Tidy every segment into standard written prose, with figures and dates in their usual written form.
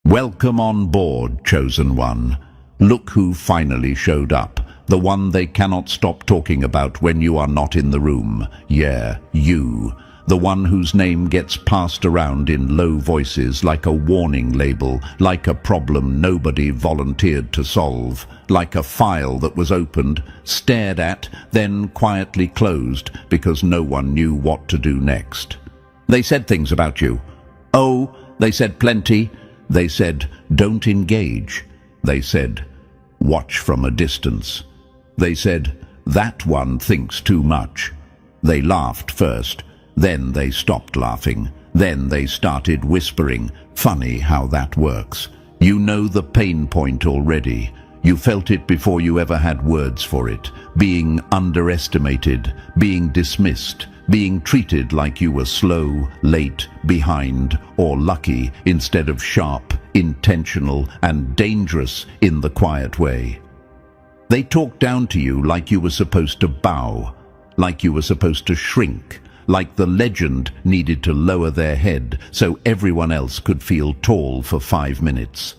Welcome on board, chosen one. Look who finally showed up. The one they cannot stop talking about when you are not in the room. Yeah, you. The one whose name gets passed around in low voices like a warning label, like a problem nobody volunteered to solve, like a file that was opened, stared at, then quietly closed because no one knew what to do next. They said things about you. Oh, they said plenty. They said, don't engage. They said, watch from a distance. They said, that one thinks too much. They laughed first, then they stopped laughing. Then they started whispering. Funny how that works. You know the pain point already. You felt it before you ever had words for it. Being underestimated, being dismissed, being treated like you were slow, late, behind, or lucky instead of sharp, intentional, and dangerous in the quiet way. They talked down to you like you were supposed to bow, like you were supposed to shrink, like the legend needed to lower their head so everyone else could feel tall for 5 minutes.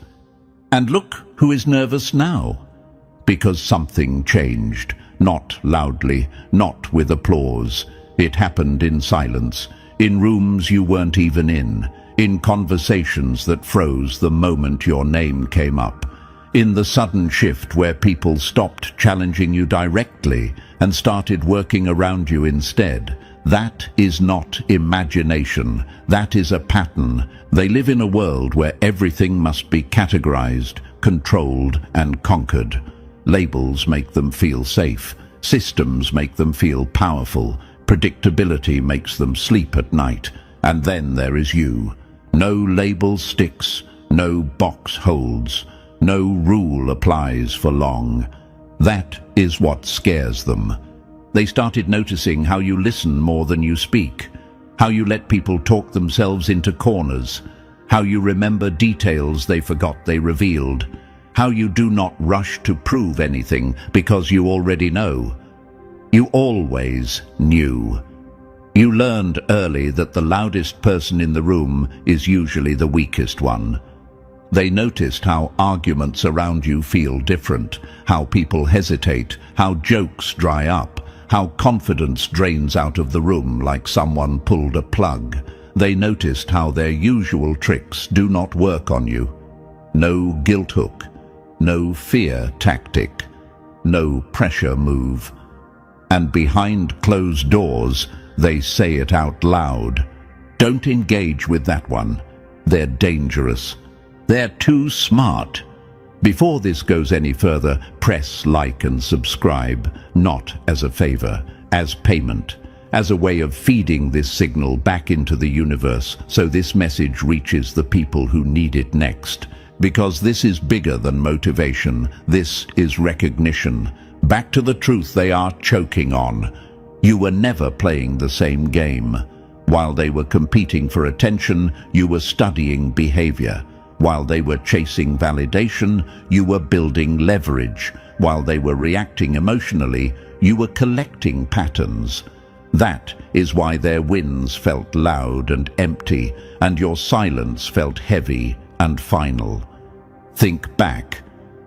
And look who is nervous now. Because something changed, not loudly, not with applause. It happened in silence, in rooms you weren't even in conversations that froze the moment your name came up, in the sudden shift where people stopped challenging you directly and started working around you instead. That is not imagination. That is a pattern. They live in a world where everything must be categorized, controlled, and conquered. Labels make them feel safe. Systems make them feel powerful. Predictability makes them sleep at night. And then there is you. No label sticks, no box holds, no rule applies for long. That is what scares them. They started noticing how you listen more than you speak, how you let people talk themselves into corners, how you remember details they forgot they revealed, how you do not rush to prove anything because you already know. You always knew. You learned early that the loudest person in the room is usually the weakest one. They noticed how arguments around you feel different, how people hesitate, how jokes dry up, how confidence drains out of the room like someone pulled a plug. They noticed how their usual tricks do not work on you. No guilt hook, no fear tactic, no pressure move. And behind closed doors, they say it out loud. Don't engage with that one. They're dangerous. They're too smart. Before this goes any further, press like and subscribe, not as a favor, as payment, as a way of feeding this signal back into the universe so this message reaches the people who need it next. Because this is bigger than motivation. This is recognition. Back to the truth they are choking on. You were never playing the same game. While they were competing for attention, you were studying behavior. While they were chasing validation, you were building leverage. While they were reacting emotionally, you were collecting patterns. That is why their wins felt loud and empty, and your silence felt heavy and final. Think back.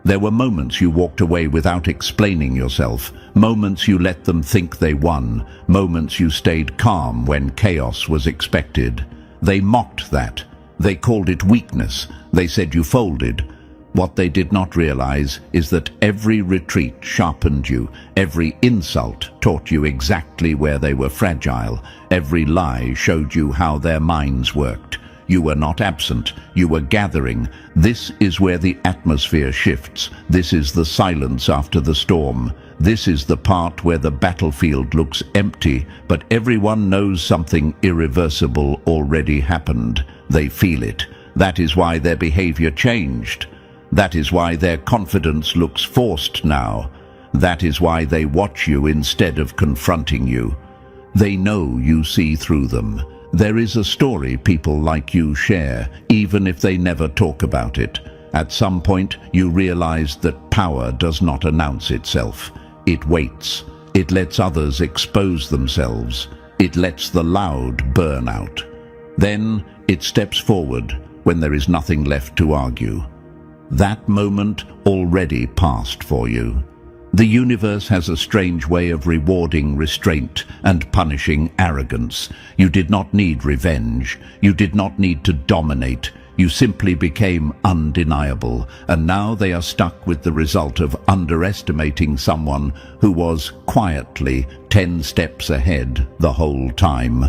There were moments you walked away without explaining yourself, moments you let them think they won, moments you stayed calm when chaos was expected. They mocked that. They called it weakness. They said you folded. What they did not realize is that every retreat sharpened you. Every insult taught you exactly where they were fragile. Every lie showed you how their minds worked. You were not absent. You were gathering. This is where the atmosphere shifts. This is the silence after the storm. This is the part where the battlefield looks empty, but everyone knows something irreversible already happened. They feel it. That is why their behavior changed. That is why their confidence looks forced now. That is why they watch you instead of confronting you. They know you see through them. There is a story people like you share, even if they never talk about it. At some point, you realized that power does not announce itself. It waits. It lets others expose themselves. It lets the loud burn out. Then it steps forward, when there is nothing left to argue. That moment already passed for you. The universe has a strange way of rewarding restraint and punishing arrogance. You did not need revenge. You did not need to dominate. You simply became undeniable, and now they are stuck with the result of underestimating someone who was quietly 10 steps ahead the whole time.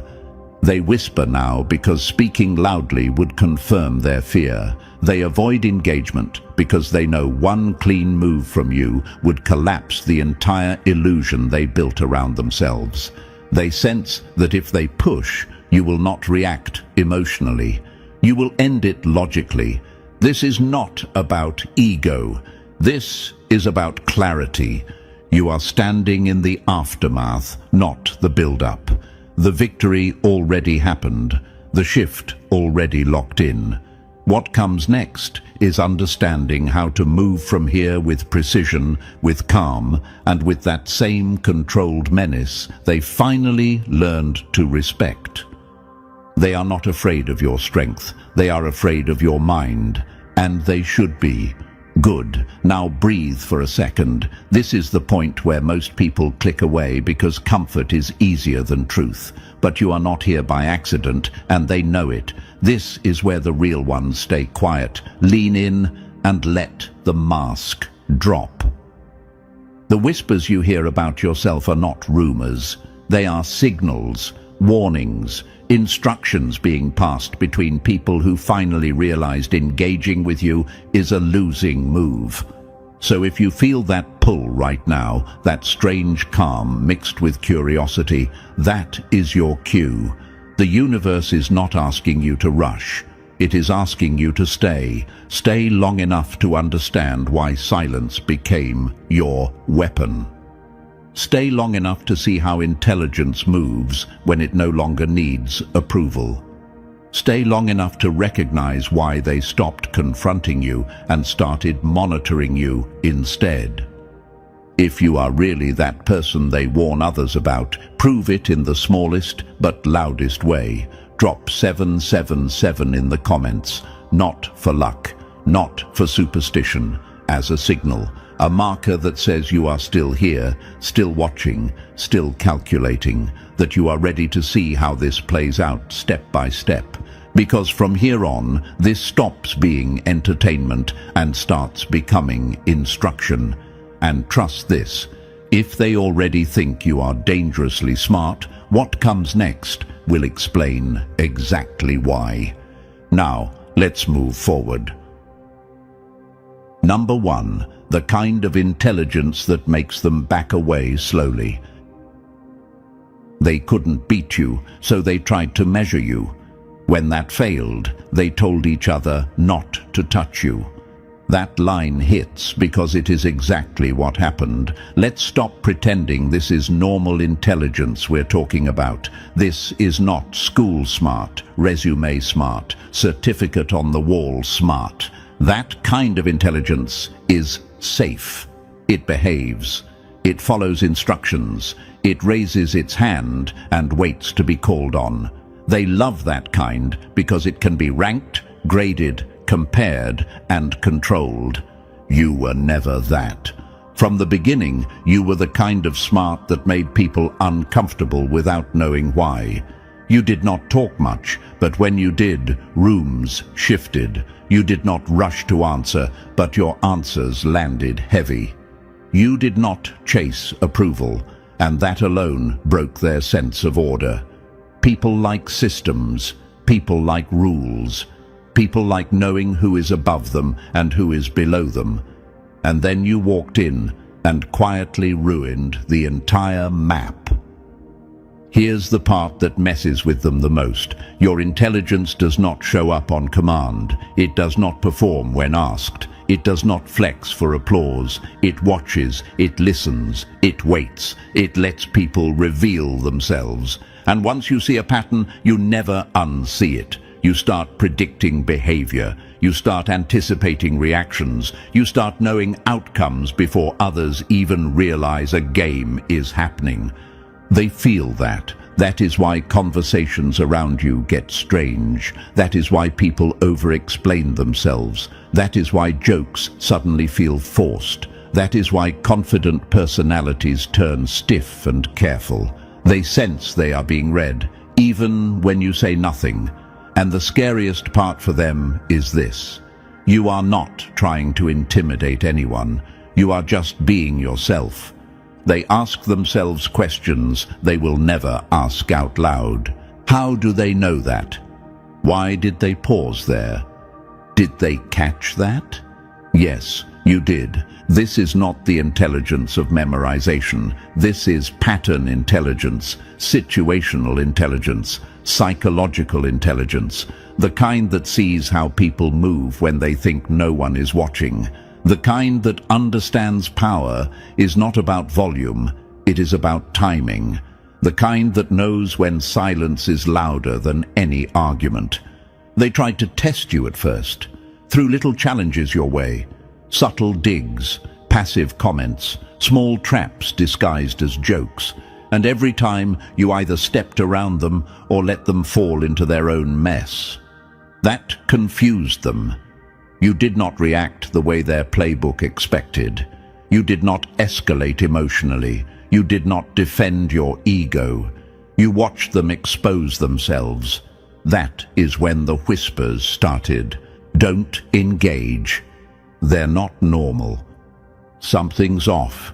They whisper now because speaking loudly would confirm their fear. They avoid engagement because they know one clean move from you would collapse the entire illusion they built around themselves. They sense that if they push, you will not react emotionally. You will end it logically. This is not about ego. This is about clarity. You are standing in the aftermath, not the build-up. The victory already happened. The shift already locked in. What comes next is understanding how to move from here with precision, with calm, and with that same controlled menace they finally learned to respect. They are not afraid of your strength. They are afraid of your mind, and they should be. Good. Now breathe for a second. This is the point where most people click away because comfort is easier than truth. But you are not here by accident, and they know it. This is where the real ones stay quiet. Lean in and let the mask drop. The whispers you hear about yourself are not rumors. They are signals, warnings, instructions being passed between people who finally realized engaging with you is a losing move. So if you feel that pull right now, that strange calm mixed with curiosity, that is your cue. The universe is not asking you to rush. It is asking you to stay. Stay long enough to understand why silence became your weapon. Stay long enough to see how intelligence moves when it no longer needs approval. Stay long enough to recognize why they stopped confronting you and started monitoring you instead. If you are really that person they warn others about, prove it in the smallest but loudest way. Drop 777 in the comments, not for luck, not for superstition, as a signal. A marker that says you are still here, still watching, still calculating, that you are ready to see how this plays out step by step. Because from here on, this stops being entertainment and starts becoming instruction. And trust this, if they already think you are dangerously smart, what comes next will explain exactly why. Now, let's move forward. Number 1. The kind of intelligence that makes them back away slowly. They couldn't beat you, so they tried to measure you. When that failed, they told each other not to touch you. That line hits because it is exactly what happened. Let's stop pretending this is normal intelligence we're talking about. This is not school smart, resume smart, certificate on the wall smart. That kind of intelligence is safe. It behaves. It follows instructions. It raises its hand and waits to be called on. They love that kind because it can be ranked, graded, compared, and controlled. You were never that. From the beginning, you were the kind of smart that made people uncomfortable without knowing why. You did not talk much, but when you did, rooms shifted. You did not rush to answer, but your answers landed heavy. You did not chase approval, and that alone broke their sense of order. People like systems, people like rules, people like knowing who is above them and who is below them. And then you walked in and quietly ruined the entire map. Here's the part that messes with them the most. Your intelligence does not show up on command. It does not perform when asked. It does not flex for applause. It watches, it listens, it waits. It lets people reveal themselves. And once you see a pattern, you never unsee it. You start predicting behavior. You start anticipating reactions. You start knowing outcomes before others even realize a game is happening. They feel that. That is why conversations around you get strange. That is why people over-explain themselves. That is why jokes suddenly feel forced. That is why confident personalities turn stiff and careful. They sense they are being read, even when you say nothing. And the scariest part for them is this: you are not trying to intimidate anyone. You are just being yourself. They ask themselves questions they will never ask out loud. How do they know that? Why did they pause there? Did they catch that? Yes, you did. This is not the intelligence of memorization. This is pattern intelligence, situational intelligence, psychological intelligence, the kind that sees how people move when they think no one is watching. The kind that understands power is not about volume, it is about timing. The kind that knows when silence is louder than any argument. They tried to test you at first, threw little challenges your way, subtle digs, passive comments, small traps disguised as jokes, and every time you either stepped around them or let them fall into their own mess. That confused them. You did not react the way their playbook expected. You did not escalate emotionally. You did not defend your ego. You watched them expose themselves. That is when the whispers started. Don't engage. They're not normal. Something's off.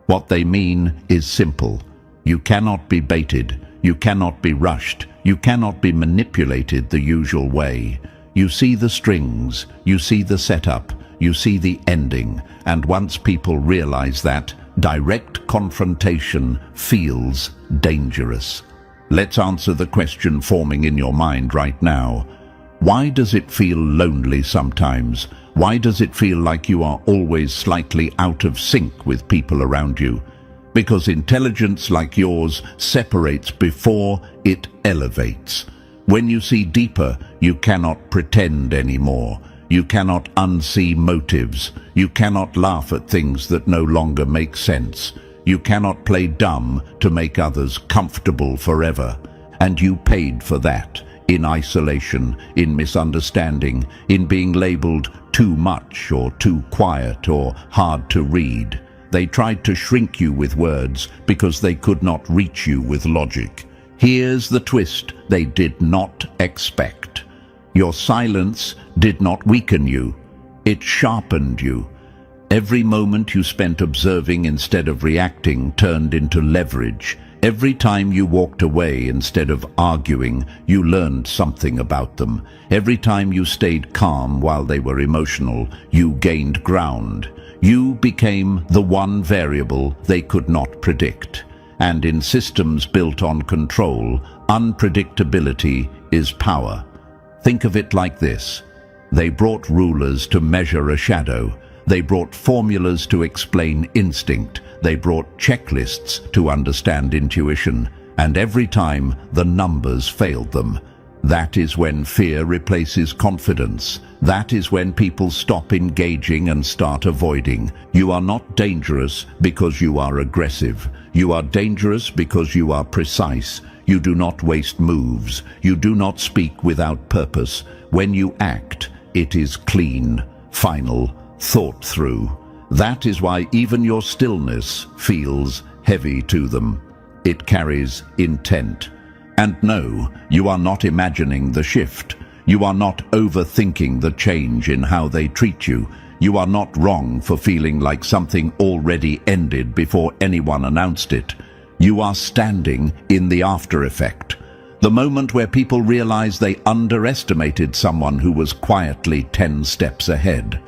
What they mean is simple. You cannot be baited. You cannot be rushed. You cannot be manipulated the usual way. You see the strings, you see the setup, you see the ending, and once people realize that, direct confrontation feels dangerous. Let's answer the question forming in your mind right now. Why does it feel lonely sometimes? Why does it feel like you are always slightly out of sync with people around you? Because intelligence like yours separates before it elevates. When you see deeper, you cannot pretend anymore. You cannot unsee motives. You cannot laugh at things that no longer make sense. You cannot play dumb to make others comfortable forever. And you paid for that, in isolation, in misunderstanding, in being labeled too much or too quiet or hard to read. They tried to shrink you with words because they could not reach you with logic. Here's the twist they did not expect. Your silence did not weaken you. It sharpened you. Every moment you spent observing instead of reacting turned into leverage. Every time you walked away instead of arguing, you learned something about them. Every time you stayed calm while they were emotional, you gained ground. You became the one variable they could not predict. And in systems built on control, unpredictability is power. Think of it like this. They brought rulers to measure a shadow. They brought formulas to explain instinct. They brought checklists to understand intuition. And every time, the numbers failed them. That is when fear replaces confidence. That is when people stop engaging and start avoiding. You are not dangerous because you are aggressive. You are dangerous because you are precise. You do not waste moves. You do not speak without purpose. When you act, it is clean, final, thought through. That is why even your stillness feels heavy to them. It carries intent. And no, you are not imagining the shift. You are not overthinking the change in how they treat you. You are not wrong for feeling like something already ended before anyone announced it. You are standing in the after effect. The moment where people realize they underestimated someone who was quietly 10 steps ahead.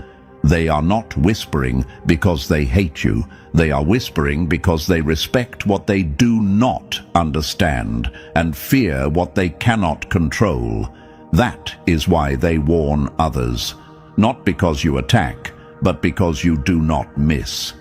They are not whispering because they hate you. They are whispering because they respect what they do not understand and fear what they cannot control. That is why they warn others. Not because you attack, but because you do not miss.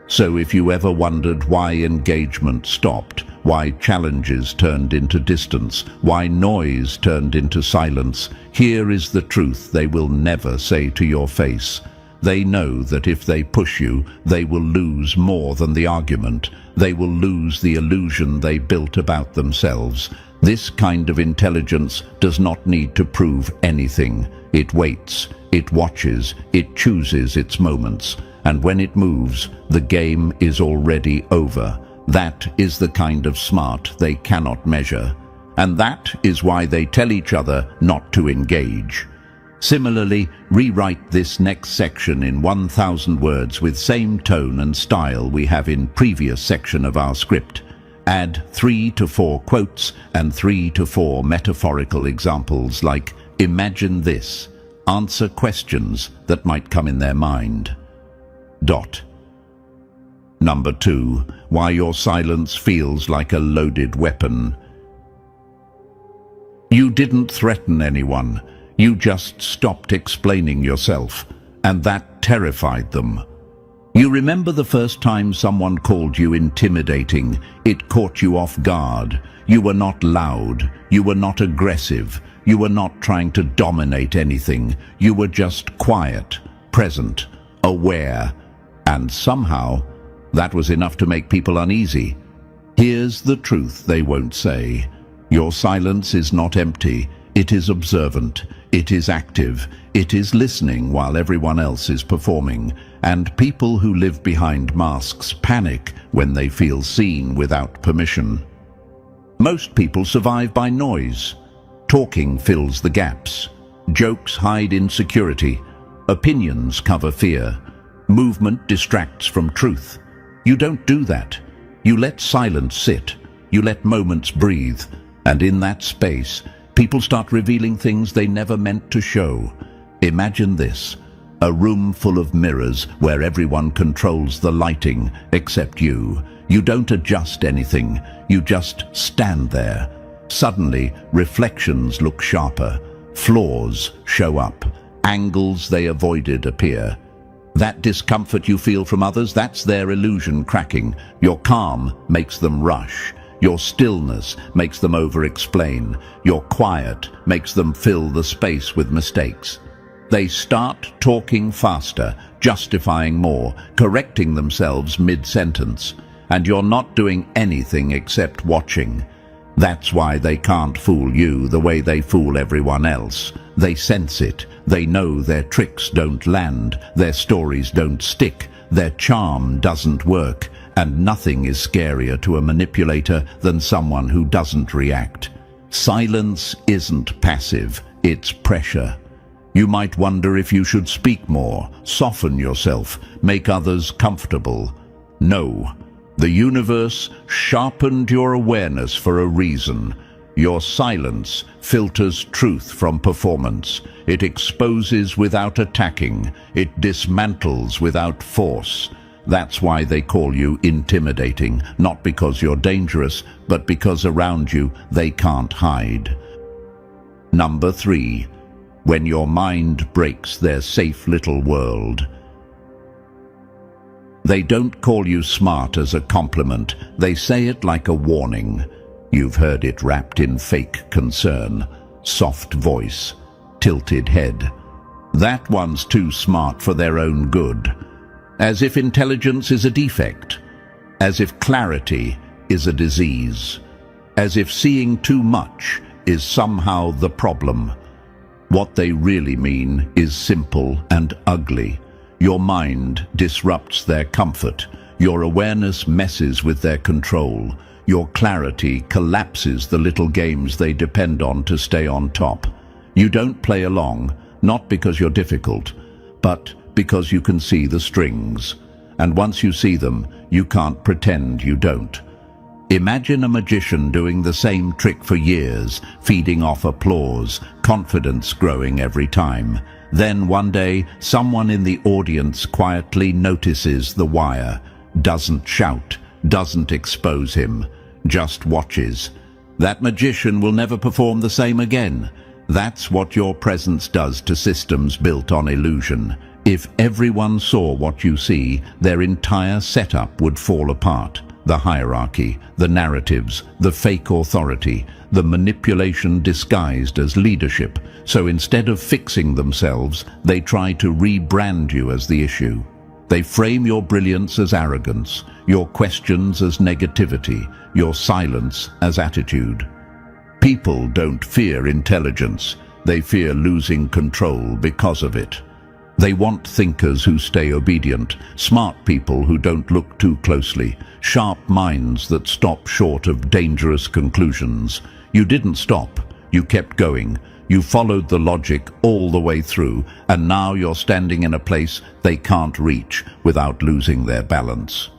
So if you ever wondered why engagement stopped, why challenges turned into distance, why noise turned into silence, here is the truth they will never say to your face. They know that if they push you, they will lose more than the argument. They will lose the illusion they built about themselves. This kind of intelligence does not need to prove anything. It waits, it watches, it chooses its moments. And when it moves, the game is already over. That is the kind of smart they cannot measure. And that is why they tell each other not to engage. Similarly, rewrite this next section in 1,000 words with same tone and style we have in previous section of our script. Add 3 to 4 quotes and 3 to 4 metaphorical examples like, imagine this. Answer questions that might come in their mind. Number 2. Why your silence feels like a loaded weapon. You didn't threaten anyone. You just stopped explaining yourself, and that terrified them. You remember the first time someone called you intimidating. It caught you off guard. You were not loud. You were not aggressive. You were not trying to dominate anything. You were just quiet, present, aware, and somehow that was enough to make people uneasy. Here's the truth they won't say. Your silence is not empty. It is observant. It is active. It is listening while everyone else is performing. And people who live behind masks panic when they feel seen without permission. Most people survive by noise. Talking fills the gaps. Jokes hide insecurity. Opinions cover fear. Movement distracts from truth. You don't do that. You let silence sit. You let moments breathe. And in that space, people start revealing things they never meant to show. Imagine this, a room full of mirrors where everyone controls the lighting except you. You don't adjust anything, you just stand there. Suddenly, reflections look sharper, flaws show up, angles they avoided appear. That discomfort you feel from others, that's their illusion cracking. Your calm makes them rush. Your stillness makes them over-explain. Your quiet makes them fill the space with mistakes. They start talking faster, justifying more, correcting themselves mid-sentence. And you're not doing anything except watching. That's why they can't fool you the way they fool everyone else. They sense it. They know their tricks don't land, their stories don't stick, their charm doesn't work. And nothing is scarier to a manipulator than someone who doesn't react. Silence isn't passive, it's pressure. You might wonder if you should speak more, soften yourself, make others comfortable. No, the universe sharpened your awareness for a reason. Your silence filters truth from performance. It exposes without attacking. It dismantles without force. That's why they call you intimidating, not because you're dangerous, but because around you they can't hide. Number 3. When your mind breaks their safe little world. They don't call you smart as a compliment. They say it like a warning. You've heard it wrapped in fake concern, soft voice, tilted head. That one's too smart for their own good. As if intelligence is a defect, as if clarity is a disease, as if seeing too much is somehow the problem. What they really mean is simple and ugly. Your mind disrupts their comfort. Your awareness messes with their control. Your clarity collapses the little games they depend on to stay on top. You don't play along, not because you're difficult, but because you can see the strings. And once you see them, you can't pretend you don't. Imagine a magician doing the same trick for years, feeding off applause, confidence growing every time. Then one day, someone in the audience quietly notices the wire, doesn't shout, doesn't expose him, just watches. That magician will never perform the same again. That's what your presence does to systems built on illusion. If everyone saw what you see, their entire setup would fall apart. the hierarchy, the narratives, the fake authority, the manipulation disguised as leadership. So instead of fixing themselves, they try to rebrand you as the issue. They frame your brilliance as arrogance, your questions as negativity, your silence as attitude. People don't fear intelligence. They fear losing control because of it. They want thinkers who stay obedient, smart people who don't look too closely, sharp minds that stop short of dangerous conclusions. You didn't stop. You kept going. You followed the logic all the way through, and now you're standing in a place they can't reach without losing their balance.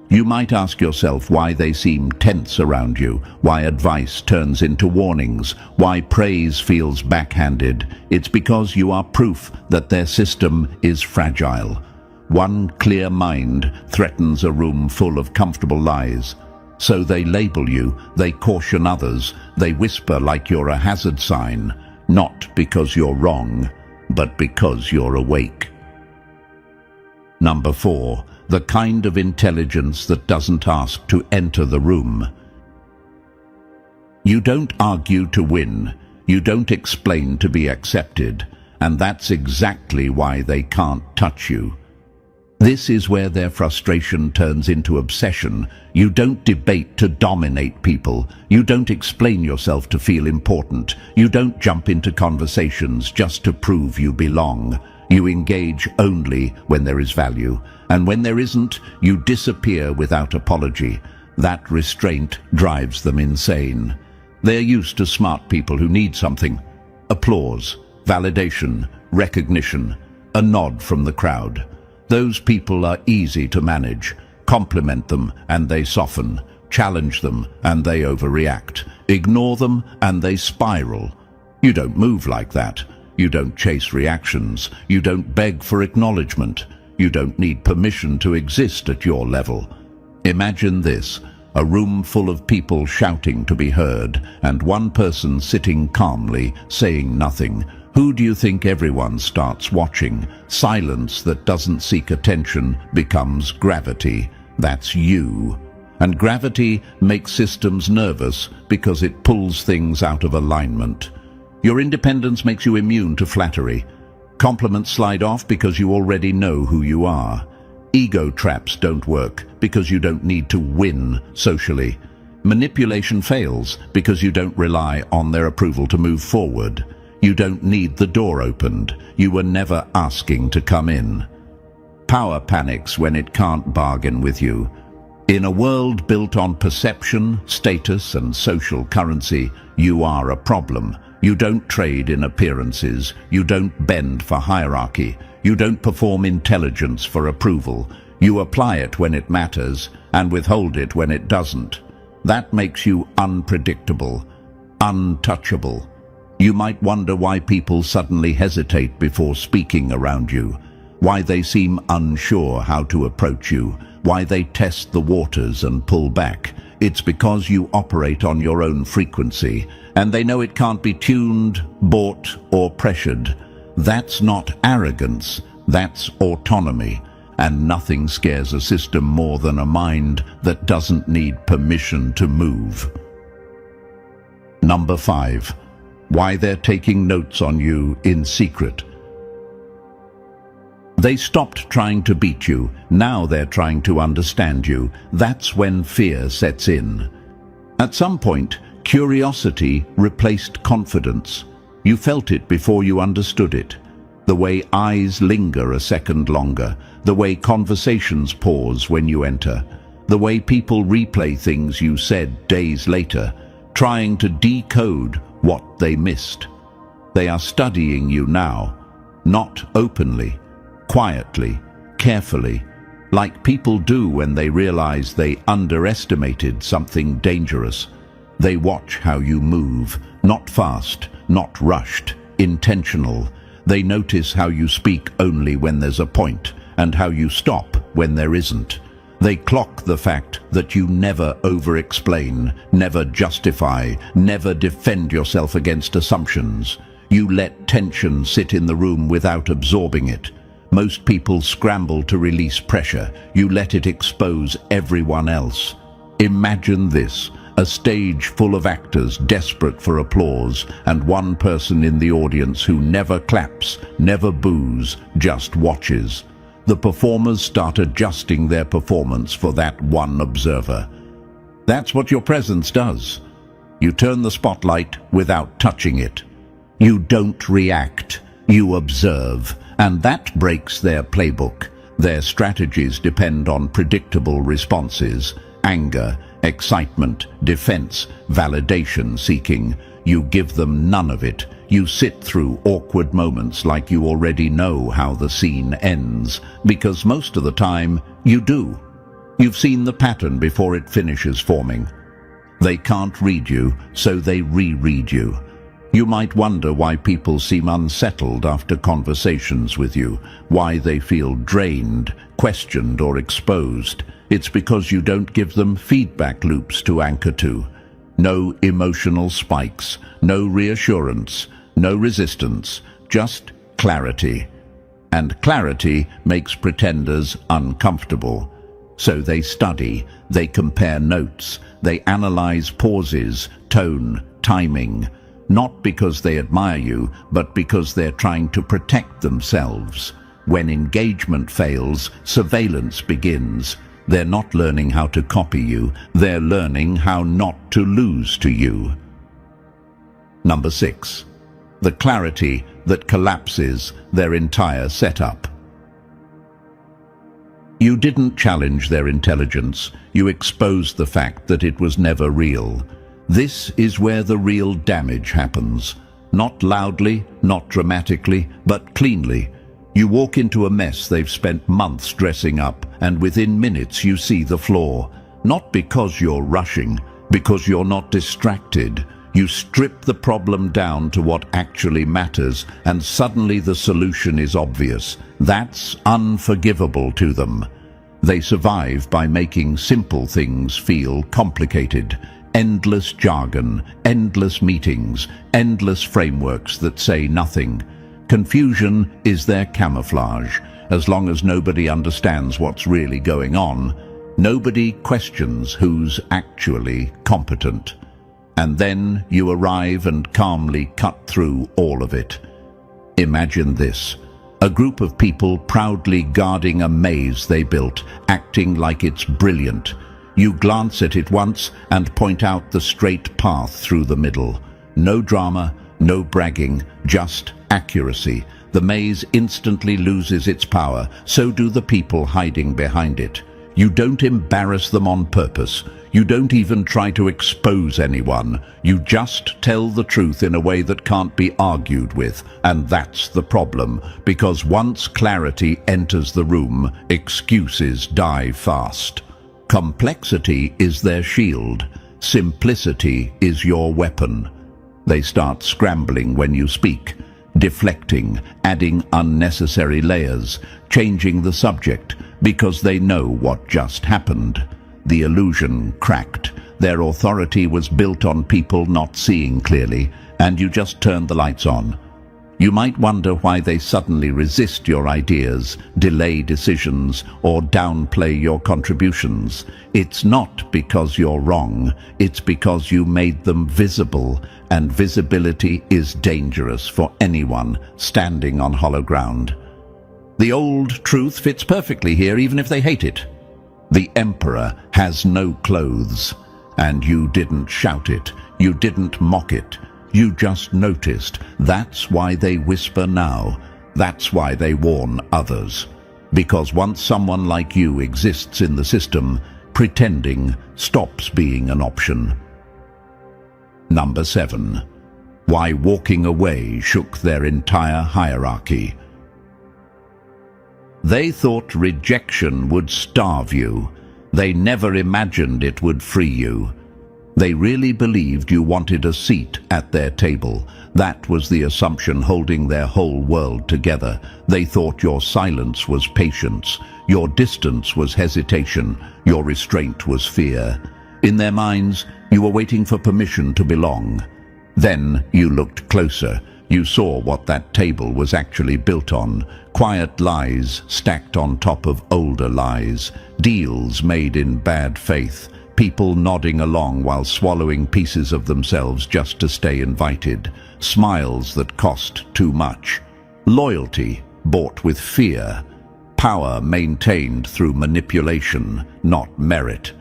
You might ask yourself why they seem tense around you, why advice turns into warnings, why praise feels backhanded. It's because you are proof that their system is fragile. One clear mind threatens a room full of comfortable lies. So they label you, they caution others, they whisper like you're a hazard sign, not because you're wrong, but because you're awake. Number 4. The kind of intelligence that doesn't ask to enter the room. You don't argue to win. You don't explain to be accepted. And that's exactly why they can't touch you. This is where their frustration turns into obsession. You don't debate to dominate people. You don't explain yourself to feel important. You don't jump into conversations just to prove you belong. You engage only when there is value. And when there isn't, you disappear without apology. That restraint drives them insane. They're used to smart people who need something. Applause, validation, recognition, a nod from the crowd. Those people are easy to manage. Compliment them and they soften. Challenge them and they overreact. Ignore them and they spiral. You don't move like that. You don't chase reactions. You don't beg for acknowledgement. You don't need permission to exist at your level. Imagine this, a room full of people shouting to be heard, and one person sitting calmly, saying nothing. Who do you think everyone starts watching? Silence that doesn't seek attention becomes gravity. That's you. And gravity makes systems nervous because it pulls things out of alignment. Your independence makes you immune to flattery. Compliments slide off because you already know who you are. Ego traps don't work because you don't need to win socially. Manipulation fails because you don't rely on their approval to move forward. You don't need the door opened. You were never asking to come in. Power panics when it can't bargain with you. In a world built on perception, status, and social currency, you are a problem. You don't trade in appearances. You don't bend for hierarchy. You don't perform intelligence for approval. You apply it when it matters and withhold it when it doesn't. That makes you unpredictable, untouchable. You might wonder why people suddenly hesitate before speaking around you, why they seem unsure how to approach you, why they test the waters and pull back. It's because you operate on your own frequency, and they know it can't be tuned, bought, or pressured. That's not arrogance, that's autonomy, and nothing scares a system more than a mind that doesn't need permission to move. Number 5. Why they're taking notes on you in secret. They stopped trying to beat you, now they're trying to understand you. That's when fear sets in. At some point, curiosity replaced confidence. You felt it before you understood it. The way eyes linger a second longer, the way conversations pause when you enter, the way people replay things you said days later, trying to decode what they missed. They are studying you now, not openly, quietly, carefully, like people do when they realize they underestimated something dangerous. They watch how you move, not fast, not rushed, intentional. They notice how you speak only when there's a point, and how you stop when there isn't. They clock the fact that you never over-explain, never justify, never defend yourself against assumptions. You let tension sit in the room without absorbing it. Most people scramble to release pressure. You let it expose everyone else. Imagine this, a stage full of actors desperate for applause and one person in the audience who never claps, never boos, just watches. The performers start adjusting their performance for that one observer. That's what your presence does. You turn the spotlight without touching it. You don't react, you observe, and that breaks their playbook. Their strategies depend on predictable responses: anger, excitement, defense, validation seeking. You give them none of it. You sit through awkward moments like you already know how the scene ends, because most of the time you do. You've seen the pattern before it finishes forming. They can't read you, so they reread you. You might wonder why people seem unsettled after conversations with you, why they feel drained, questioned, or exposed. It's because you don't give them feedback loops to anchor to. No emotional spikes, no reassurance, no resistance, just clarity. And clarity makes pretenders uncomfortable. So they study, they compare notes, they analyze pauses, tone, timing, not because they admire you, but because they're trying to protect themselves. When engagement fails, surveillance begins. They're not learning how to copy you, they're learning how not to lose to you. Number 6. The clarity that collapses their entire setup. You didn't challenge their intelligence, you exposed the fact that it was never real. This is where the real damage happens. Not loudly, not dramatically, but cleanly. You walk into a mess they've spent months dressing up, and within minutes you see the flaw. Not because you're rushing, because you're not distracted. You strip the problem down to what actually matters, and suddenly the solution is obvious. That's unforgivable to them. They survive by making simple things feel complicated. Endless jargon, endless meetings, endless frameworks that say nothing. Confusion is their camouflage. As long as nobody understands what's really going on, nobody questions who's actually competent. And then you arrive and calmly cut through all of it. Imagine this: a group of people proudly guarding a maze they built, acting like it's brilliant. You glance at it once and point out the straight path through the middle. No drama, no bragging, just accuracy. The maze instantly loses its power, so do the people hiding behind it. You don't embarrass them on purpose. You don't even try to expose anyone. You just tell the truth in a way that can't be argued with. And that's the problem, because once clarity enters the room, excuses die fast. Complexity is their shield. Simplicity is your weapon. They start scrambling when you speak, deflecting, adding unnecessary layers, changing the subject, because they know what just happened. The illusion cracked. Their authority was built on people not seeing clearly, and you just turned the lights on. You might wonder why they suddenly resist your ideas, delay decisions, or downplay your contributions. It's not because you're wrong, it's because you made them visible, and visibility is dangerous for anyone standing on hollow ground. The old truth fits perfectly here, even if they hate it. The emperor has no clothes, and you didn't shout it, you didn't mock it. You just noticed. That's why they whisper now. That's why they warn others. Because once someone like you exists in the system, pretending stops being an option. Number 7. Why walking away shook their entire hierarchy. They thought rejection would starve you. They never imagined it would free you. They really believed you wanted a seat at their table. That was the assumption holding their whole world together. They thought your silence was patience, your distance was hesitation, your restraint was fear. In their minds, you were waiting for permission to belong. Then you looked closer. You saw what that table was actually built on. Quiet lies stacked on top of older lies. Deals made in bad faith. people nodding along while swallowing pieces of themselves just to stay invited, smiles that cost too much, loyalty bought with fear, power maintained through manipulation, not merit,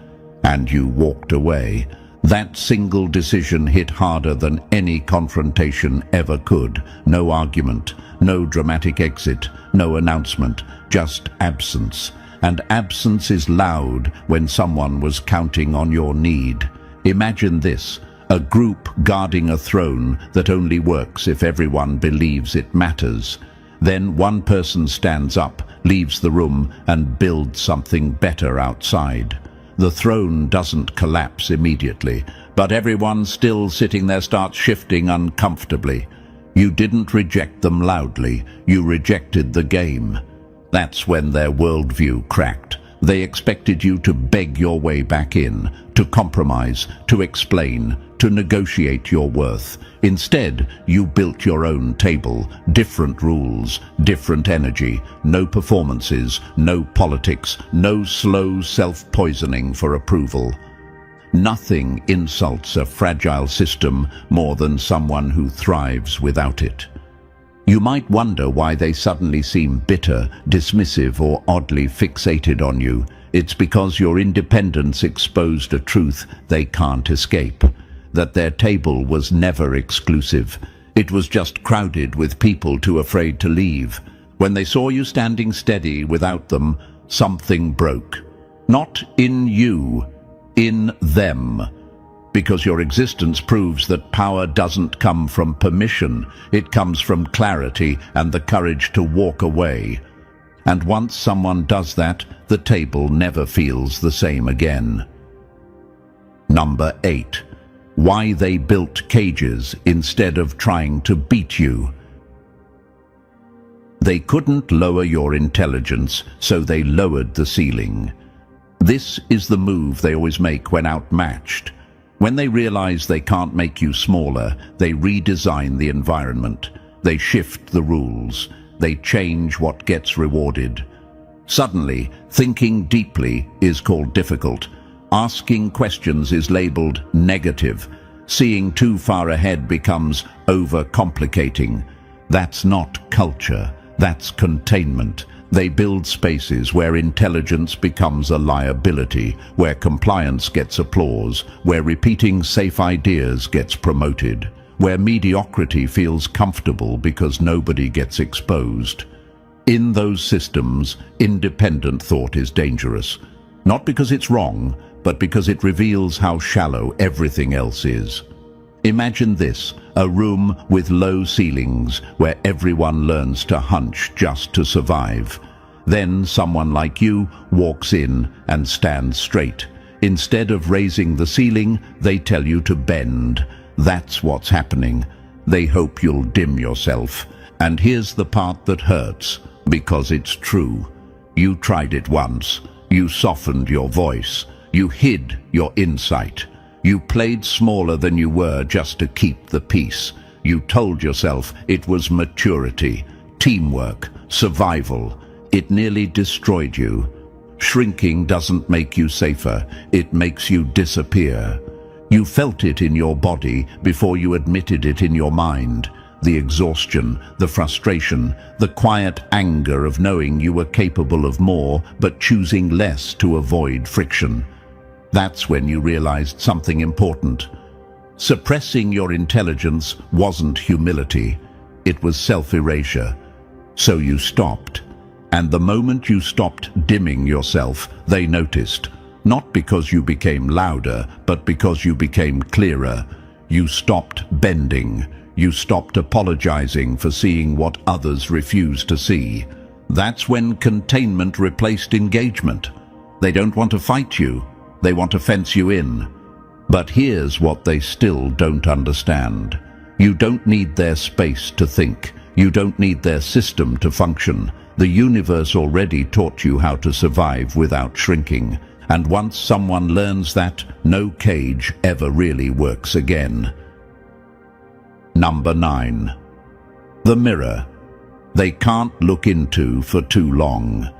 and you walked away. That single decision hit harder than any confrontation ever could. No argument, no dramatic exit, no announcement, just absence. And absence is loud when someone was counting on your need. Imagine this, a group guarding a throne that only works if everyone believes it matters. Then one person stands up, leaves the room, and builds something better outside. The throne doesn't collapse immediately, but everyone still sitting there starts shifting uncomfortably. You didn't reject them loudly, you rejected the game. That's when their worldview cracked. They expected you to beg your way back in, to compromise, to explain, to negotiate your worth. Instead, you built your own table, different rules, different energy, no performances, no politics, no slow self-poisoning for approval. Nothing insults a fragile system more than someone who thrives without it. You might wonder why they suddenly seem bitter, dismissive, or oddly fixated on you. It's because your independence exposed a truth they can't escape. That their table was never exclusive. It was just crowded with people too afraid to leave. When they saw you standing steady without them, something broke. Not in you, in them. Because your existence proves that power doesn't come from permission. It comes from clarity and the courage to walk away. And once someone does that, the table never feels the same again. Number 8. Why they built cages instead of trying to beat you. They couldn't lower your intelligence, so they lowered the ceiling. This is the move they always make when outmatched. When they realize they can't make you smaller, they redesign the environment. They shift the rules. They change what gets rewarded. Suddenly, thinking deeply is called difficult. Asking questions is labeled negative. Seeing too far ahead becomes overcomplicating. That's not culture. That's containment. They build spaces where intelligence becomes a liability, where compliance gets applause, where repeating safe ideas gets promoted, where mediocrity feels comfortable because nobody gets exposed. In those systems, independent thought is dangerous. Not because it's wrong, but because it reveals how shallow everything else is. Imagine this, a room with low ceilings where everyone learns to hunch just to survive. Then someone like you walks in and stands straight. Instead of raising the ceiling, they tell you to bend. That's what's happening. They hope you'll dim yourself. And here's the part that hurts, because it's true. You tried it once. You softened your voice. You hid your insight. You played smaller than you were just to keep the peace. You told yourself it was maturity, teamwork, survival. It nearly destroyed you. Shrinking doesn't make you safer. It makes you disappear. You felt it in your body before you admitted it in your mind. The exhaustion, the frustration, the quiet anger of knowing you were capable of more but choosing less to avoid friction. That's when you realized something important. Suppressing your intelligence wasn't humility. It was self-erasure. So you stopped. And the moment you stopped dimming yourself, they noticed. Not because you became louder, but because you became clearer. You stopped bending. You stopped apologizing for seeing what others refuse to see. That's when containment replaced engagement. They don't want to fight you. They want to fence you in. But here's what they still don't understand. You don't need their space to think. You don't need their system to function. The universe already taught you how to survive without shrinking. And once someone learns that, no cage ever really works again. Number 9. The mirror. They can't look into for too long.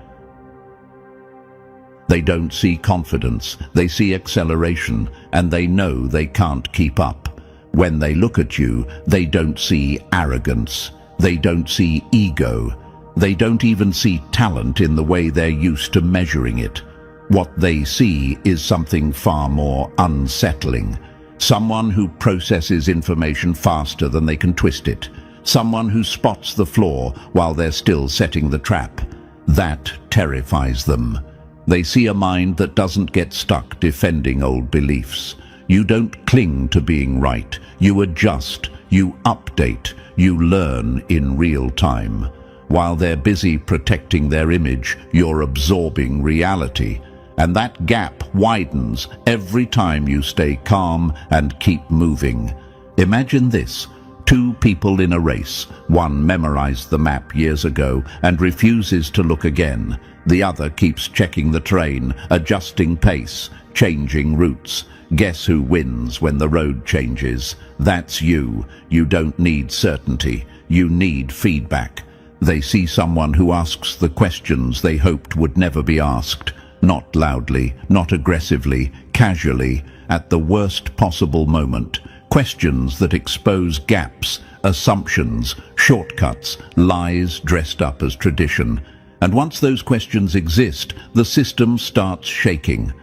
They don't see confidence, they see acceleration, and they know they can't keep up. When they look at you, they don't see arrogance, they don't see ego, they don't even see talent in the way they're used to measuring it. What they see is something far more unsettling. Someone who processes information faster than they can twist it. Someone who spots the flaw while they're still setting the trap. That terrifies them. They see a mind that doesn't get stuck defending old beliefs. You don't cling to being right. You adjust, you update, you learn in real time. While they're busy protecting their image, you're absorbing reality. And that gap widens every time you stay calm and keep moving. Imagine this. Two people in a race. One memorized the map years ago and refuses to look again. The other keeps checking the terrain, adjusting pace, changing routes. Guess who wins when the road changes? That's you. You don't need certainty. You need feedback. They see someone who asks the questions they hoped would never be asked. Not loudly, not aggressively, casually, at the worst possible moment. Questions that expose gaps, assumptions, shortcuts, lies dressed up as tradition. And once those questions exist, the system starts shaking.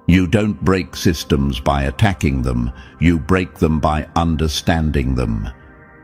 You don't break systems by attacking them. You break them by understanding them.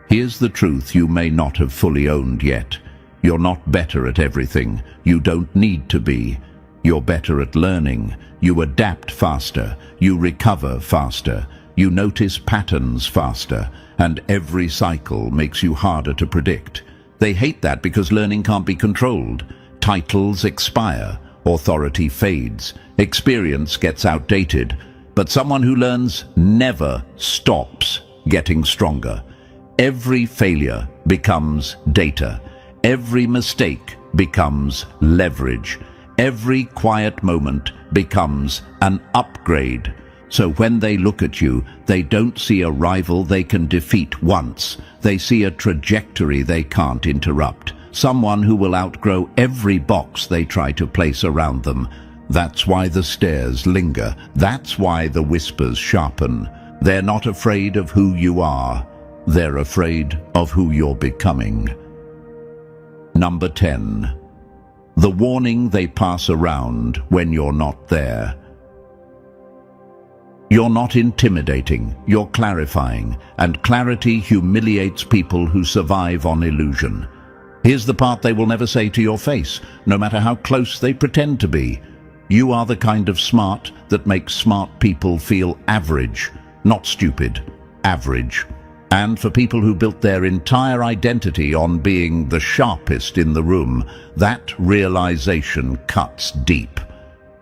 Here's the truth you may not have fully owned yet. You're not better at everything. You don't need to be. You're better at learning. You adapt faster. You recover faster. You notice patterns faster. And every cycle makes you harder to predict. They hate that because learning can't be controlled. Titles expire. Authority fades. Experience gets outdated. But someone who learns never stops getting stronger. Every failure becomes data. Every mistake becomes leverage. Every quiet moment becomes an upgrade. So when they look at you, they don't see a rival they can defeat once. They see a trajectory they can't interrupt. Someone who will outgrow every box they try to place around them. That's why the stares linger. That's why the whispers sharpen. They're not afraid of who you are. They're afraid of who you're becoming. Number 10. The warning they pass around when you're not there. You're not intimidating, you're clarifying, and clarity humiliates people who survive on illusion. Here's the part they will never say to your face, no matter how close they pretend to be. You are the kind of smart that makes smart people feel average, not stupid, average. And for people who built their entire identity on being the sharpest in the room, that realization cuts deep.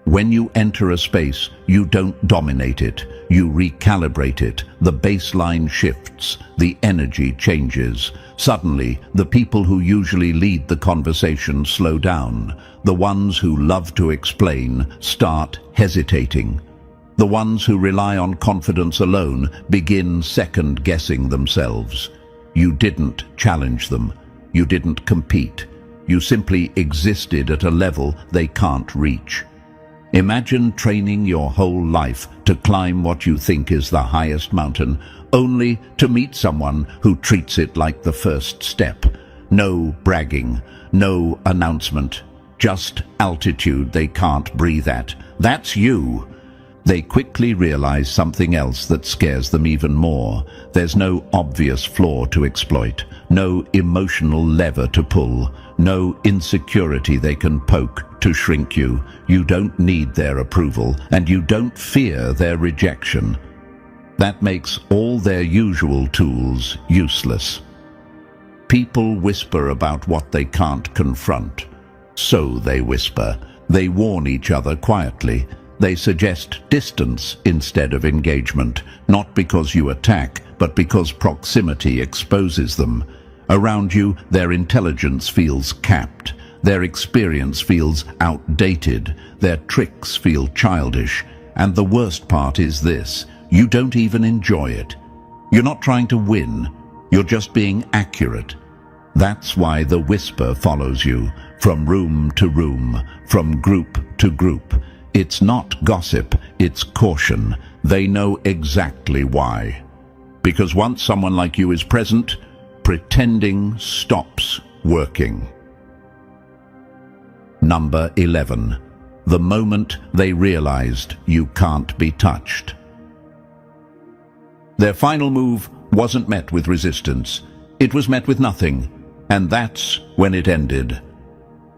When you enter a space, you don't dominate it, you recalibrate it. The baseline shifts, the energy changes. Suddenly, the people who usually lead the conversation slow down. The ones who love to explain start hesitating. The ones who rely on confidence alone begin second-guessing themselves. You didn't challenge them. You didn't compete. You simply existed at a level they can't reach. Imagine training your whole life to climb what you think is the highest mountain, only to meet someone who treats it like the first step. No bragging, no announcement, just altitude they can't breathe at. That's you. They quickly realize something else that scares them even more. There's no obvious flaw to exploit, no emotional lever to pull, no insecurity they can poke to shrink you. You don't need their approval, and you don't fear their rejection. That makes all their usual tools useless. People whisper about what they can't confront. So they whisper. They warn each other quietly. They suggest distance instead of engagement, not because you attack, but because proximity exposes them. Around you, their intelligence feels capped. Their experience feels outdated. Their tricks feel childish. And the worst part is this: you don't even enjoy it. You're not trying to win. You're just being accurate. That's why the whisper follows you, from room to room, from group to group. It's not gossip, it's caution. They know exactly why. Because once someone like you is present, pretending stops working. Number 11. The moment they realized you can't be touched. Their final move wasn't met with resistance. It was met with nothing, and that's when it ended.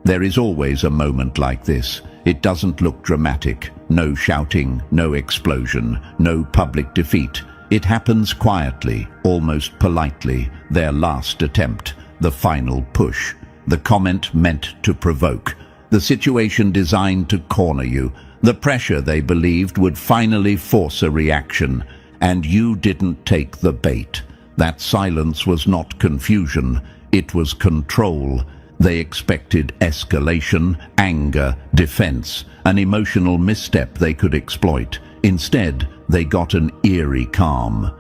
There is always a moment like this. It doesn't look dramatic. No shouting, no explosion, no public defeat. It happens quietly, almost politely. Their last attempt, the final push, the comment meant to provoke, the situation designed to corner you, the pressure they believed would finally force a reaction, and you didn't take the bait. That silence was not confusion, it was control. They expected escalation, anger, defense, an emotional misstep they could exploit. Instead, they got an eerie calm.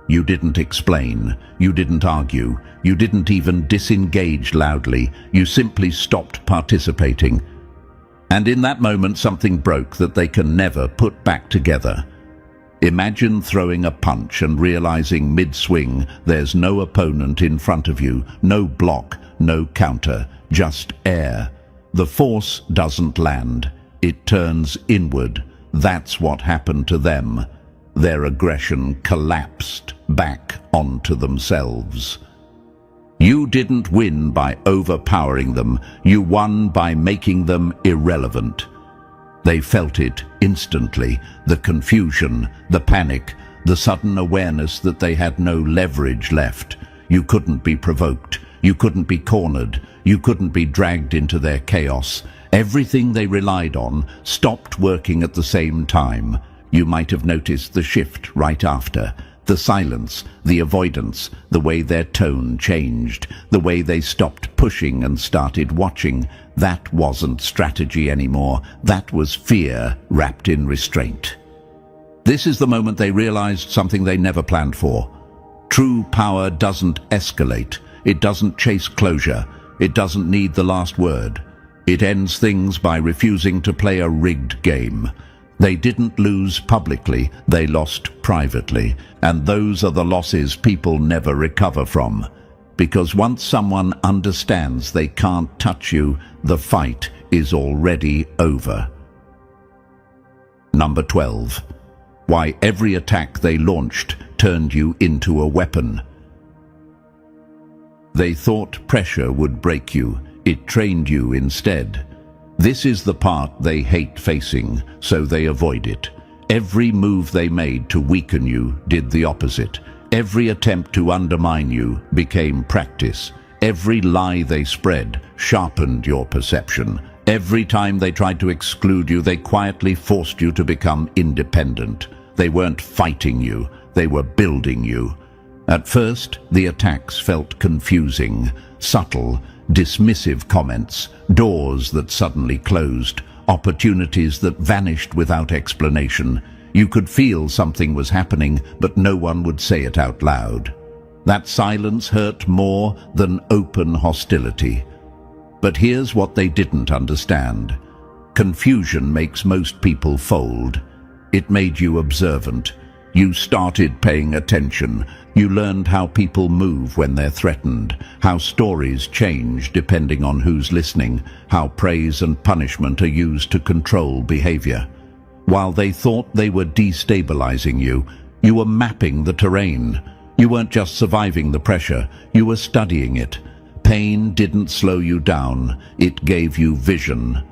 You didn't explain, you didn't argue, you didn't even disengage loudly, you simply stopped participating. And in that moment something broke that they can never put back together. Imagine throwing a punch and realizing mid-swing there's no opponent in front of you, no block, no counter, just air. The force doesn't land, it turns inward. That's what happened to them. Their aggression collapsed back onto themselves. You didn't win by overpowering them, you won by making them irrelevant. They felt it instantly, the confusion, the panic, the sudden awareness that they had no leverage left. You couldn't be provoked, you couldn't be cornered, you couldn't be dragged into their chaos. Everything they relied on stopped working at the same time. You might have noticed the shift right after. The silence, the avoidance, the way their tone changed, the way they stopped pushing and started watching. That wasn't strategy anymore. That was fear wrapped in restraint. This is the moment they realized something they never planned for. True power doesn't escalate. It doesn't chase closure. It doesn't need the last word. It ends things by refusing to play a rigged game. They didn't lose publicly, they lost privately, and those are the losses people never recover from. Because once someone understands they can't touch you, the fight is already over. Number 12. Why every attack they launched turned you into a weapon. They thought pressure would break you. It trained you instead. This is the part they hate facing, so they avoid it. Every move they made to weaken you did the opposite. Every attempt to undermine you became practice. Every lie they spread sharpened your perception. Every time they tried to exclude you, they quietly forced you to become independent. They weren't fighting you, they were building you. At first, the attacks felt confusing, subtle, dismissive comments, doors that suddenly closed, opportunities that vanished without explanation. You could feel something was happening, but no one would say it out loud. That silence hurt more than open hostility. But here's what they didn't understand. Confusion makes most people fold. It made you observant. You started paying attention. You learned how people move when they're threatened, how stories change depending on who's listening, how praise and punishment are used to control behavior. While they thought they were destabilizing you, you were mapping the terrain. You weren't just surviving the pressure, you were studying it. Pain didn't slow you down, it gave you vision.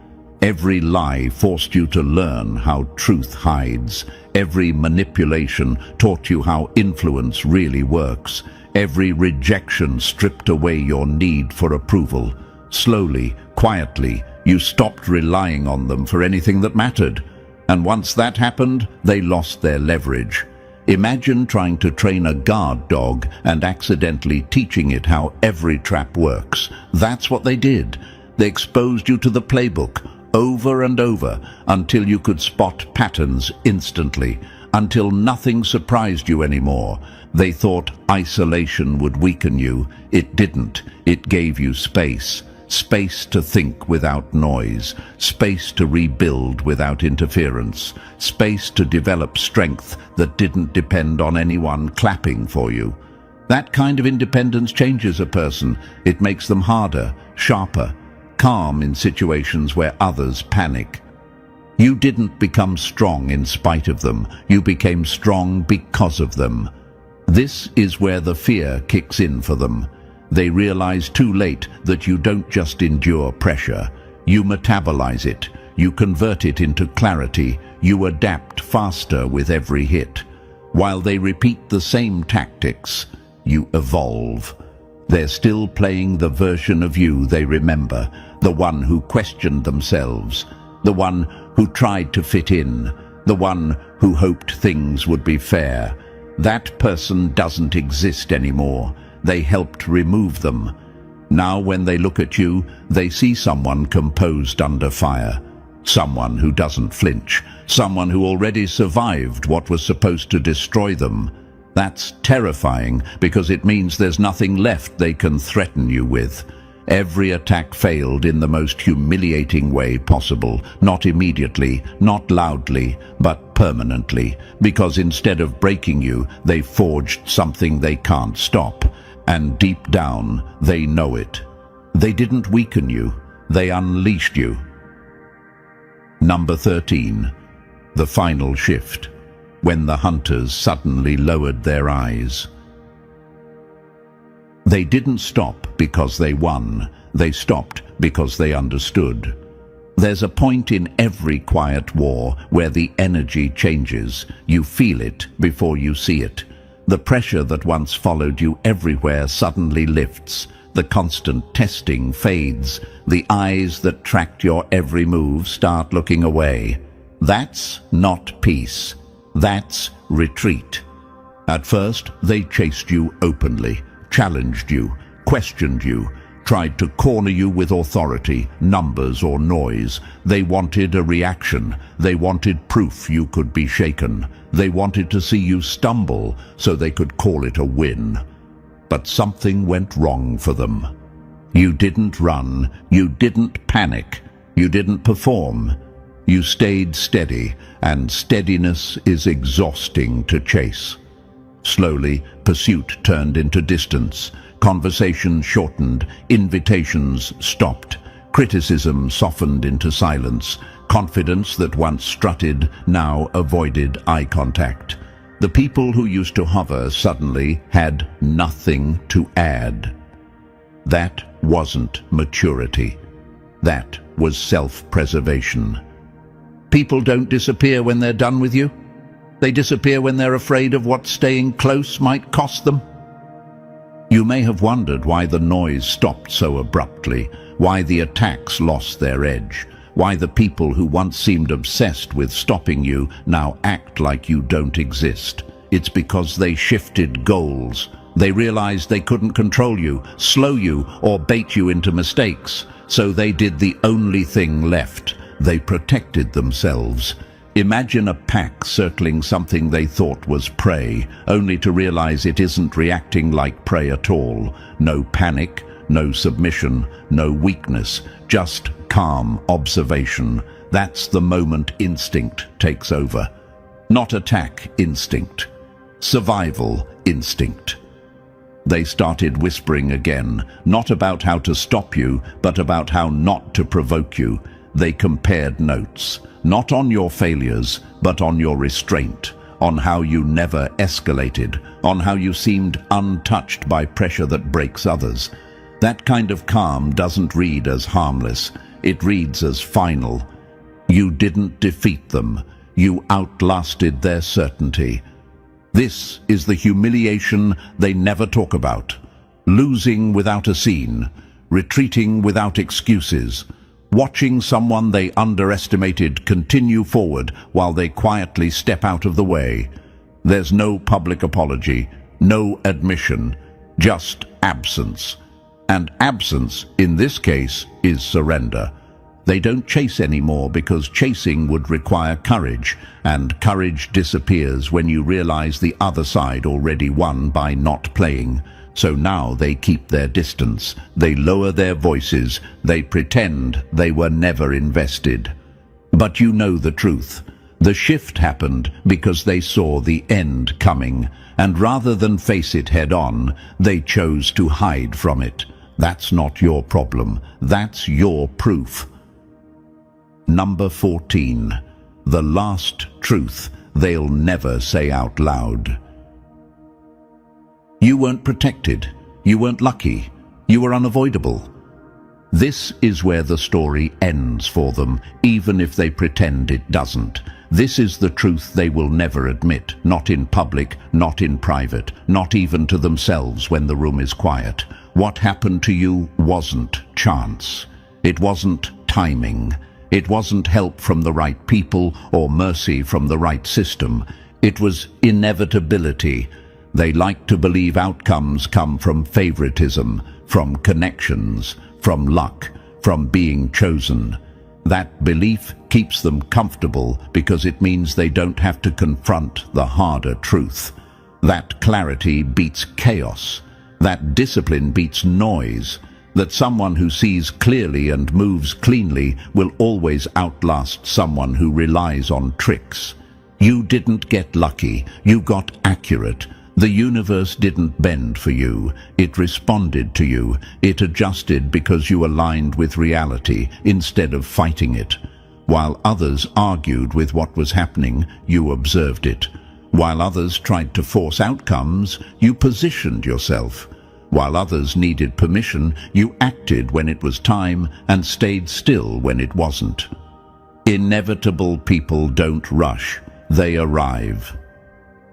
Every lie forced you to learn how truth hides. Every manipulation taught you how influence really works. Every rejection stripped away your need for approval. Slowly, quietly, you stopped relying on them for anything that mattered. And once that happened, they lost their leverage. Imagine trying to train a guard dog and accidentally teaching it how every trap works. That's what they did. They exposed you to the playbook, over and over, until you could spot patterns instantly, until nothing surprised you anymore. They thought isolation would weaken you. It didn't. It gave you space. space to think without noise, space to rebuild without interference, space to develop strength that didn't depend on anyone clapping for you. That kind of independence changes a person. It makes them harder, sharper, calm in situations where others panic. You didn't become strong in spite of them. You became strong because of them. This is where the fear kicks in for them. They realize too late that you don't just endure pressure. You metabolize it. You convert it into clarity. You adapt faster with every hit. While they repeat the same tactics, you evolve. They're still playing the version of you they remember, the one who questioned themselves, the one who tried to fit in, the one who hoped things would be fair. That person doesn't exist anymore. They helped remove them. Now when they look at you, they see someone composed under fire, someone who doesn't flinch, someone who already survived what was supposed to destroy them. That's terrifying because it means there's nothing left they can threaten you with. Every attack failed in the most humiliating way possible, not immediately, not loudly, but permanently, because instead of breaking you, they forged something they can't stop. And deep down, they know it. They didn't weaken you, they unleashed you. Number 13. The final shift, when the hunters suddenly lowered their eyes. They didn't stop because they won. They stopped because they understood. There's a point in every quiet war where the energy changes. You feel it before you see it. The pressure that once followed you everywhere suddenly lifts. The constant testing fades. The eyes that tracked your every move start looking away. That's not peace. That's retreat. At first, they chased you openly, challenged you, questioned you, tried to corner you with authority, numbers or noise. They wanted a reaction. They wanted proof you could be shaken. They wanted to see you stumble so they could call it a win. But something went wrong for them. You didn't run. You didn't panic. You didn't perform. You stayed steady, and steadiness is exhausting to chase. Slowly, pursuit turned into distance. Conversation shortened. Invitations stopped. Criticism softened into silence. Confidence that once strutted now avoided eye contact. The people who used to hover suddenly had nothing to add. That wasn't maturity. That was self-preservation. People don't disappear when they're done with you. They disappear when they're afraid of what staying close might cost them. You may have wondered why the noise stopped so abruptly, why the attacks lost their edge, why the people who once seemed obsessed with stopping you now act like you don't exist. It's because they shifted goals. They realized they couldn't control you, slow you, or bait you into mistakes. So they did the only thing left. They protected themselves. Imagine a pack circling something they thought was prey, only to realize it isn't reacting like prey at all. No panic, no submission, no weakness, just calm observation. That's the moment instinct takes over. Not attack instinct, survival instinct. They started whispering again, not about how to stop you, but about how not to provoke you. They compared notes, not on your failures, but on your restraint, on how you never escalated, on how you seemed untouched by pressure that breaks others. That kind of calm doesn't read as harmless, it reads as final. You didn't defeat them, you outlasted their certainty. This is the humiliation they never talk about. Losing without a scene, retreating without excuses, watching someone they underestimated continue forward while they quietly step out of the way. There's no public apology, no admission, just absence. And absence, in this case, is surrender. They don't chase anymore because chasing would require courage, and courage disappears when you realize the other side already won by not playing. So now they keep their distance, they lower their voices, they pretend they were never invested. But you know the truth. The shift happened because they saw the end coming, and rather than face it head-on, they chose to hide from it. That's not your problem. That's your proof. Number 14. The last truth they'll never say out loud. You weren't protected. You weren't lucky. You were unavoidable. This is where the story ends for them, even if they pretend it doesn't. This is the truth they will never admit, not in public, not in private, not even to themselves when the room is quiet. What happened to you wasn't chance. It wasn't timing. It wasn't help from the right people or mercy from the right system. It was inevitability. They like to believe outcomes come from favoritism, from connections, from luck, from being chosen. That belief keeps them comfortable because it means they don't have to confront the harder truth. That clarity beats chaos. That discipline beats noise. That someone who sees clearly and moves cleanly will always outlast someone who relies on tricks. You didn't get lucky. You got accurate. The universe didn't bend for you. It responded to you. It adjusted because you aligned with reality instead of fighting it. While others argued with what was happening, you observed it. While others tried to force outcomes, you positioned yourself. While others needed permission, you acted when it was time and stayed still when it wasn't. Inevitable people don't rush. They arrive.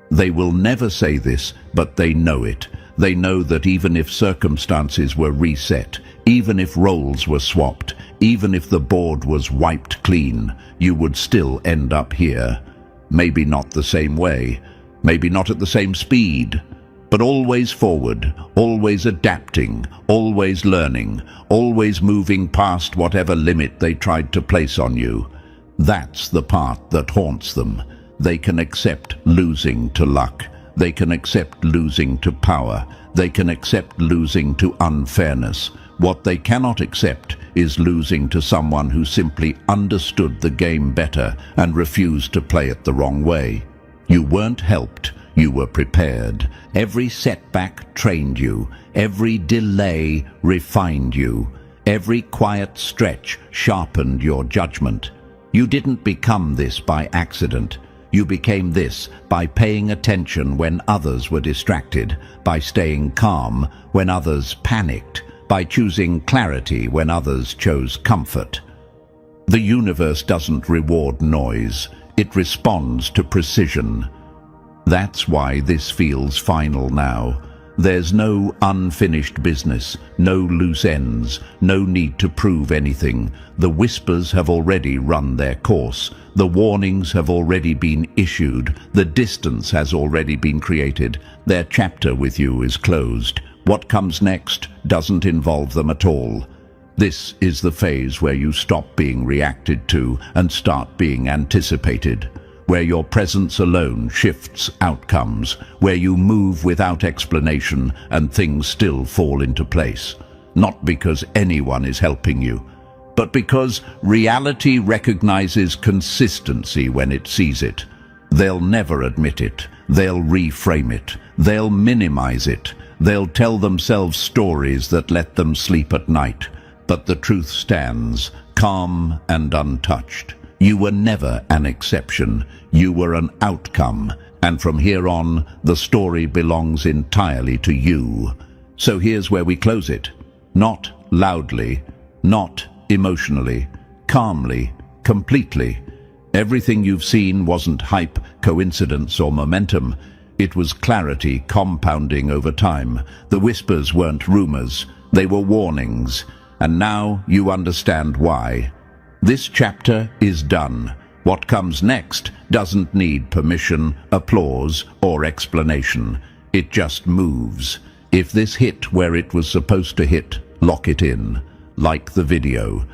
They will never say this, but they know it. They know that even if circumstances were reset, even if roles were swapped, even if the board was wiped clean, you would still end up here. Maybe not the same way, maybe not at the same speed, but always forward, always adapting, always learning, always moving past whatever limit they tried to place on you. That's the part that haunts them. They can accept losing to luck. They can accept losing to power. They can accept losing to unfairness. What they cannot accept is losing to someone who simply understood the game better and refused to play it the wrong way. You weren't helped. You were prepared. Every setback trained you. Every delay refined you. Every quiet stretch sharpened your judgment. You didn't become this by accident. You became this by paying attention when others were distracted, by staying calm when others panicked, by choosing clarity when others chose comfort. The universe doesn't reward noise. It responds to precision. That's why this feels final now. There's no unfinished business, no loose ends, no need to prove anything. The whispers have already run their course. The warnings have already been issued. The distance has already been created. Their chapter with you is closed. What comes next doesn't involve them at all. This is the phase where you stop being reacted to and start being anticipated, where your presence alone shifts outcomes, where you move without explanation and things still fall into place. Not because anyone is helping you, but because reality recognizes consistency when it sees it. They'll never admit it. They'll reframe it. They'll minimize it. They'll tell themselves stories that let them sleep at night. But the truth stands, calm and untouched. You were never an exception. You were an outcome. And from here on, the story belongs entirely to you. So here's where we close it. Not loudly, not emotionally, calmly, completely. Everything you've seen wasn't hype, coincidence, or momentum. It was clarity compounding over time. The whispers weren't rumors. They were warnings. And now you understand why. This chapter is done. What comes next doesn't need permission, applause, or explanation. It just moves. If this hit where it was supposed to hit, lock it in. Like the video.